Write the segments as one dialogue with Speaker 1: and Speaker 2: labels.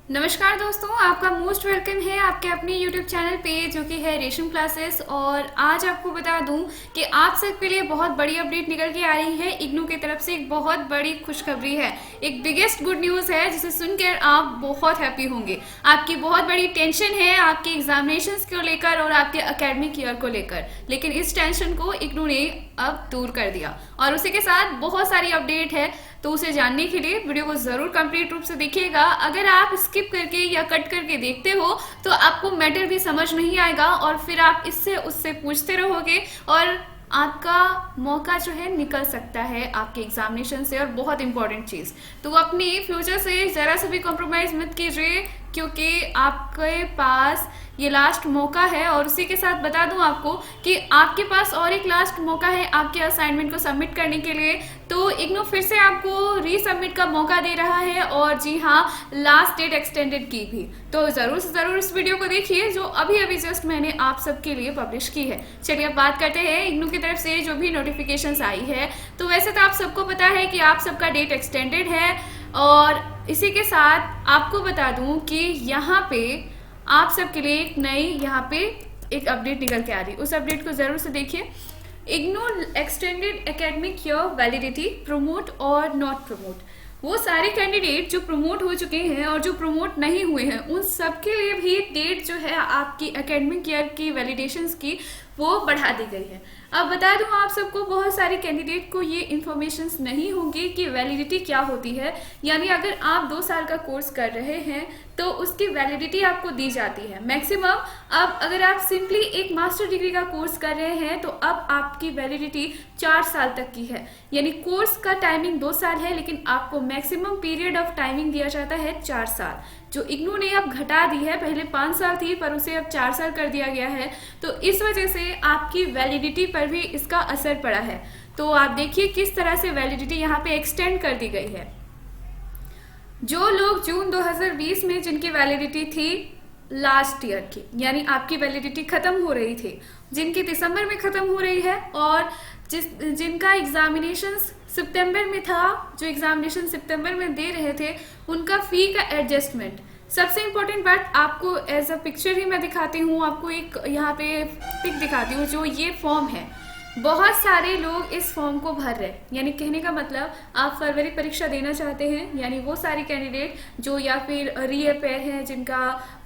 Speaker 1: नमस्कार दोस्तों, आपका मोस्ट वेलकम है आपके अपने YouTube चैनल पे जो कि है रेशम क्लासेस। और आज आपको बता दूं कि आप सबके लिए बहुत बड़ी अपडेट निकल के आ रही है। इग्नू की तरफ से एक बहुत बड़ी खुशखबरी है, एक बिगेस्ट गुड न्यूज़ है जिसे सुनकर आप बहुत हैप्पी होंगे। आपकी बहुत बड़ी टेंशन है आपके एग्जामिनेशंस को लेकर और आपके एकेडमिक ईयर को लेकर, लेकिन इस टेंशन को इग्नू ने अब दूर कर दिया और उसी के साथ बहुत सारी अपडेट है। तो उसे जानने के लिए वीडियो को जरूर कंप्लीट रूप से देखिएगा। अगर आप स्किप करके या कट करके देखते हो तो आपको मैटर भी समझ नहीं आएगा और फिर आप इससे उससे पूछते रहोगे और आपका मौका जो है निकल सकता है आपके एग्जामिनेशन से। और बहुत इंपॉर्टेंट चीज, तो अपनी फ्यूचर से जरा सा भी कॉम्प्रोमाइज मत कीजिए क्योंकि आपके पास ये लास्ट मौका है। और उसी के साथ बता दूं आपको कि आपके पास और एक लास्ट मौका है आपके असाइनमेंट को सबमिट करने के लिए। तो इग्नू फिर से आपको रीसबमिट का मौका दे रहा है और जी हाँ, लास्ट डेट एक्सटेंडेड की भी। तो जरूर से जरूर इस वीडियो को देखिए जो अभी अभी जस्ट मैंने आप सबके लिए पब्लिश की है। चलिए अब बात करते हैं इग्नू की तरफ से जो भी नोटिफिकेशंस आई है। तो वैसे तो आप सबको पता है कि आप सबका डेट एक्सटेंडेड है और इसी के साथ आपको बता दूं कि यहाँ पे आप सबके लिए एक नई यहाँ पे एक अपडेट निकल के आ रही है। उस अपडेट को जरूर से देखिए। IGNOU extended academic year validity promote और नॉट प्रमोट। वो सारे कैंडिडेट जो प्रमोट हो चुके हैं और जो प्रमोट नहीं हुए हैं उन सबके लिए भी डेट जो है आपकी एकेडमिक ईयर की वैलिडेशंस की वो बढ़ा दी गई है। अब बता दूं आप सबको, बहुत सारे कैंडिडेट को ये इन्फॉर्मेशन नहीं होंगी कि वैलिडिटी क्या होती है। यानी अगर आप 2 साल का कोर्स कर रहे हैं तो उसकी वैलिडिटी आपको दी जाती है मैक्सिमम। अब अगर आप सिंपली एक मास्टर डिग्री का कोर्स कर रहे हैं तो अब आपकी वैलिडिटी 4 साल तक की है। यानी कोर्स का टाइमिंग 2 साल है लेकिन आपको मैक्सिमम पीरियड ऑफ टाइमिंग दिया जाता है 4 साल, जो इग्नू ने अब घटा दी है। पहले 5 साल थी पर उसे अब 4 साल कर दिया गया है। तो इस वजह से आपकी वैलिडिटी पर भी इसका असर पड़ा है। तो आप देखिए किस तरह से वैलिडिटी यहाँ पे एक्सटेंड कर दी गई है। जो लोग जून 2020 में जिनकी वैलिडिटी थी लास्ट ईयर की, यानी आपकी वैलिडिटी खत्म हो रही थी, जिनकी दिसंबर में खत्म हो रही है और जिनका एग्जामिनेशन सितंबर में था, जो एग्जामिनेशन सितंबर में दे रहे थे उनका फी का एडजस्टमेंट। सबसे इम्पोर्टेंट बात आपको एज अ पिक्चर ही मैं दिखाती हूँ, आपको एक यहाँ पे पिक दिखाती हूँ। जो ये फॉर्म है, बहुत सारे लोग इस फॉर्म को भर रहे हैं। यानी कहने का मतलब आप फरवरी परीक्षा देना चाहते हैं, यानी वो सारे कैंडिडेट जो या फिर रीअपेयर हैं जिनका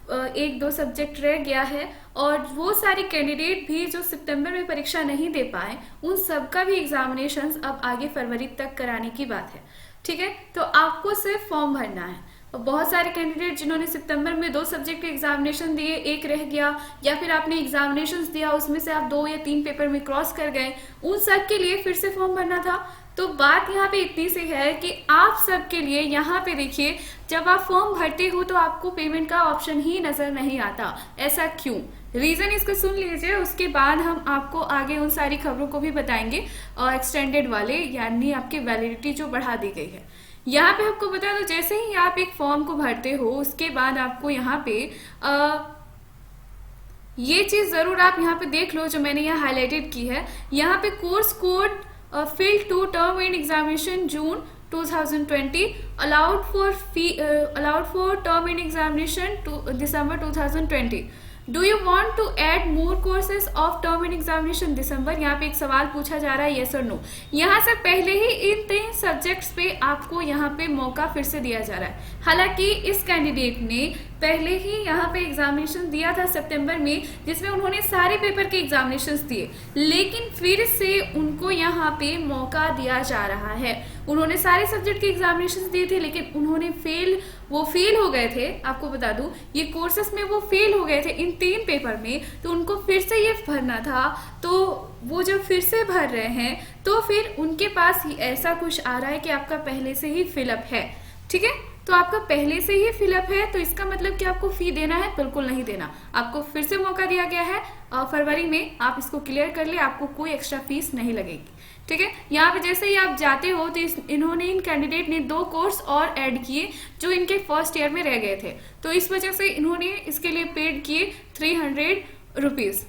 Speaker 1: 1-2 सब्जेक्ट रह गया है, और वो सारे कैंडिडेट भी जो सितंबर में परीक्षा नहीं दे पाए उन सबका भी एग्जामिनेशंस अब आगे फरवरी तक कराने की बात है। ठीक है, तो आपको सिर्फ फॉर्म भरना है। और बहुत सारे कैंडिडेट जिन्होंने सितंबर में 2 सब्जेक्ट के एग्जामिनेशन दिए, एक रह गया, या फिर आपने एग्जामिनेशंस दिया उसमें से आप 2 या 3 पेपर में क्रॉस कर गए, उन सब के लिए फिर से फॉर्म भरना था। तो बात यहाँ पे इतनी सी है कि आप सबके लिए यहाँ पे देखिए, जब आप फॉर्म भरते हो तो आपको पेमेंट का ऑप्शन ही नजर नहीं आता। ऐसा क्यों? रीजन इसको सुन लीजिए, उसके बाद हम आपको आगे उन सारी खबरों को भी बताएंगे। और एक्सटेंडेड वाले यानी आपकी वैलिडिटी जो बढ़ा दी गई है, यहाँ पे आपको बता दो, जैसे ही आप एक फॉर्म को भरते हो उसके बाद आपको यहाँ पे ये चीज जरूर आप यहाँ पे देख लो जो मैंने यहाँ हाईलाइटेड की है। यहाँ पे course code field two term end examination June 2020 allowed for term and examination to December 2020. Do you want to add more courses of term and examination December? यहाँ पे एक सवाल पूछा जा रहा है, yes or no। यहाँ से पहले ही इन 3 सब्जेक्ट्स पे आपको यहाँ पे मौका फिर से दिया जा रहा है। हालांकि इस कैंडिडेट ने पहले ही यहाँ पे एग्जामिनेशन दिया था सितंबर में, जिसमें उन्होंने सारे पेपर के एग्जामिनेशंस दिए, लेकिन फिर से उनको यहाँ पे मौका दिया जा रहा है। उन्होंने सारे सब्जेक्ट के एग्जामिनेशंस दिए थे लेकिन उन्होंने फेल हो गए थे। आपको बता दूं ये कोर्सेस में वो फेल हो गए थे इन 3 पेपर में, तो उनको फिर से ये भरना था। तो वो जब फिर से भर रहे हैं तो फिर उनके पास ऐसा कुछ आ रहा है कि आपका पहले से ही फिलअप है। ठीक है, तो आपका पहले से ही फिलअप है तो इसका मतलब कि आपको फी देना है? बिल्कुल नहीं देना। आपको फिर से मौका दिया गया है फरवरी में, आप इसको क्लियर कर ले, आपको कोई एक्स्ट्रा फीस नहीं लगेगी। ठीक है, यहाँ पे जैसे ही आप जाते हो तो इन्होंने इन कैंडिडेट ने 2 कोर्स और ऐड किए जो इनके फर्स्ट ईयर में रह गए थे, तो इस वजह से इन्होंने इसके लिए पेड किए 300 रुपीज।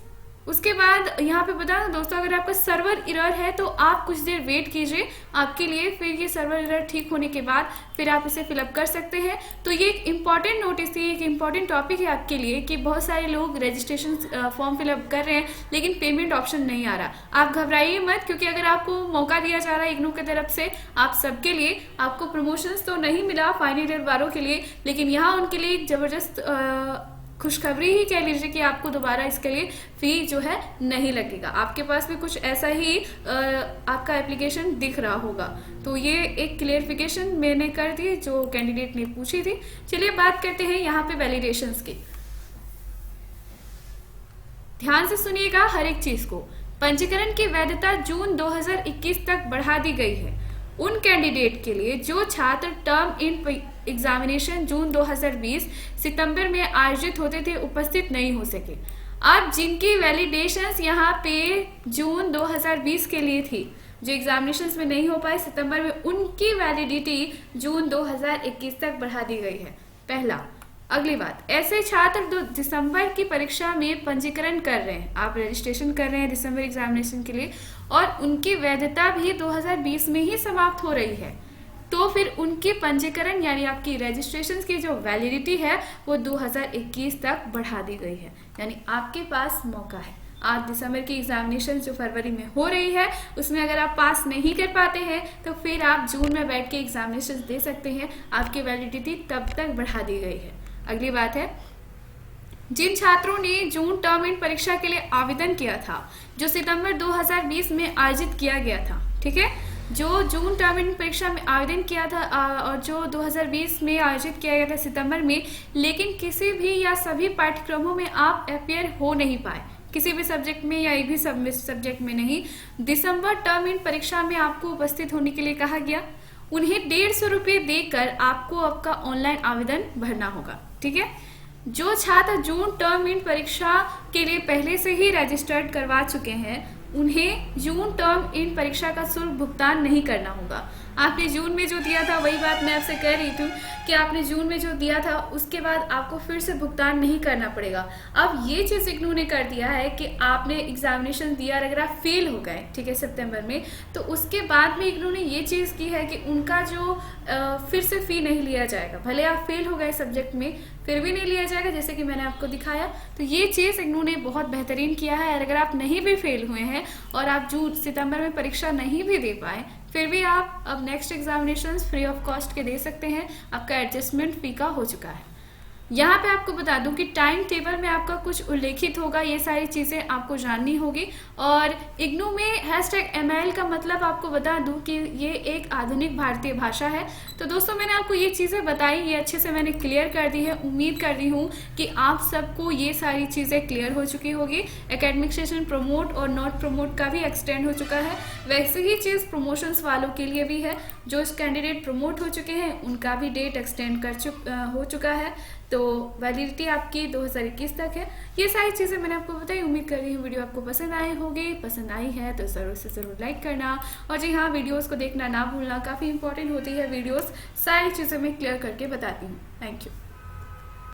Speaker 1: उसके बाद यहाँ पे बता दो दोस्तों, अगर आपका सर्वर एरर है तो आप कुछ देर वेट कीजिए आपके लिए, फिर ये सर्वर एरर ठीक होने के बाद फिर आप इसे फिलअप कर सकते हैं। तो ये एक इम्पॉर्टेंट नोटिस थी, एक इम्पॉर्टेंट टॉपिक है आपके लिए कि बहुत सारे लोग रजिस्ट्रेशन फॉर्म फिलअप कर रहे हैं लेकिन पेमेंट ऑप्शन नहीं आ रहा। आप घबराइए मत, क्योंकि अगर आपको मौका दिया जा रहा है इग्नू की तरफ से आप सबके लिए, आपको प्रमोशंस तो नहीं मिला फाइनल ईयर वालों के लिए, लेकिन यहाँ उनके लिए एक जबरदस्त खुशखबरी ही कह लीजिए कि आपको दोबारा इसके लिए फी जो है नहीं लगेगा। आपके पास भी कुछ ऐसा ही आपका एप्लीकेशन दिख रहा होगा। तो ये एक क्लियरिफिकेशन मैंने कर दी जो कैंडिडेट ने पूछी थी। चलिए बात करते हैं यहाँ पे वैलिडेशंस की। ध्यान से सुनिएगा हर एक चीज को। पंजीकरण की वैधता जून 2021 तक बढ़ा दी गई है उन कैंडिडेट के लिए जो छात्र टर्म इन एग्जामिनेशन जून 2020 सितंबर में आयोजित होते थे उपस्थित नहीं हो सके। अब जिनकी वैलिडेशंस यहाँ पे जून 2020 के लिए थी, जो एग्जामिनेशंस में नहीं हो पाए सितंबर में, उनकी वैलिडिटी जून 2021 तक बढ़ा दी गई है। पहला। अगली बात, ऐसे छात्र दिसंबर की परीक्षा में पंजीकरण कर रहे हैं, आप रजिस्ट्रेशन कर रहे हैं दिसंबर एग्जामिनेशन के लिए और उनकी वैधता भी 2020 में ही समाप्त हो रही है, तो फिर उनकी पंजीकरण यानी आपकी रजिस्ट्रेशन की जो वैलिडिटी है वो 2021 तक बढ़ा दी गई है। यानी आपके पास मौका है, आज दिसंबर की एग्जामिनेशन जो फरवरी में हो रही है उसमें अगर आप पास नहीं कर पाते हैं तो फिर आप जून में बैठ के एग्जामिनेशन दे सकते हैं, आपकी वैलिडिटी तब तक बढ़ा दी गई है। अगली बात है, जिन छात्रों ने जून टर्म इन परीक्षा के लिए आवेदन किया था जो सितंबर 2020 में आयोजित किया गया था, ठीक है, जो जून टर्म इन परीक्षा में आवेदन किया था और जो 2020 में आयोजित किया गया था सितंबर में, लेकिन किसी भी या सभी पाठ्यक्रमों में आप अपियर हो नहीं पाए, किसी भी सब्जेक्ट में या एक भी सब्जेक्ट में नहीं, दिसंबर टर्म इन परीक्षा में आपको उपस्थित होने के लिए कहा गया, उन्हें 150 रुपये देकर आपको आपका ऑनलाइन आवेदन भरना होगा। ठीक है, जो छात्र जून टर्म इन परीक्षा के लिए पहले से ही रजिस्टर्ड करवा चुके हैं उन्हें जून टर्म इन परीक्षा का शुल्क भुगतान नहीं करना होगा। आपने जून में जो दिया था, वही बात मैं आपसे कह रही थी कि आपने जून में जो दिया था उसके बाद आपको फिर से भुगतान नहीं करना पड़ेगा। अब ये चीज इग्नू ने कर दिया है कि आपने एग्जामिनेशन दिया और अगर आप फेल हो गए, ठीक है, सितंबर में, तो उसके बाद में इग्नू ने ये चीज की है कि उनका जो फिर से फी नहीं लिया जाएगा, भले आप फेल हो गए सब्जेक्ट में फिर भी नहीं लिया जाएगा, जैसे कि मैंने आपको दिखाया। तो ये चीज इग्नू ने बहुत बेहतरीन किया है। अगर आप नहीं भी फेल हुए हैं और आप जून सितंबर में परीक्षा नहीं भी दे पाए, फिर भी आप अब next examinations free of cost के दे सकते हैं, आपका एडजस्टमेंट फी का हो चुका है। यहाँ पे आपको बता दूं कि टाइम टेबल में आपका कुछ उल्लेखित होगा, ये सारी चीज़ें आपको जाननी होगी। और इग्नू में #MIL का मतलब आपको बता दूं कि ये एक आधुनिक भारतीय भाषा है। तो दोस्तों मैंने आपको ये चीज़ें बताई, ये अच्छे से मैंने क्लियर कर दी है। उम्मीद कर रही हूँ कि आप सबको ये सारी चीज़ें क्लियर हो चुकी होगी। एकेडमिक सेशन प्रमोट और नॉट प्रमोट का भी एक्सटेंड हो चुका है, वैसे ही चीज़ प्रमोशंस वालों के लिए भी है। जो कैंडिडेट प्रमोट हो चुके हैं उनका भी डेट एक्सटेंड हो चुका है। तो वैलिडिटी आपकी 2021 तक है। ये सारी चीज़ें मैंने आपको बताई। उम्मीद कर रही हूँ वीडियो आपको पसंद आई होगी। पसंद आई है तो ज़रूर से ज़रूर लाइक करना, और जी हाँ, वीडियोस को देखना ना भूलना, काफ़ी इंपॉर्टेंट होती है वीडियोस, सारी चीज़ें मैं क्लियर करके बताती हूँ। Thank you.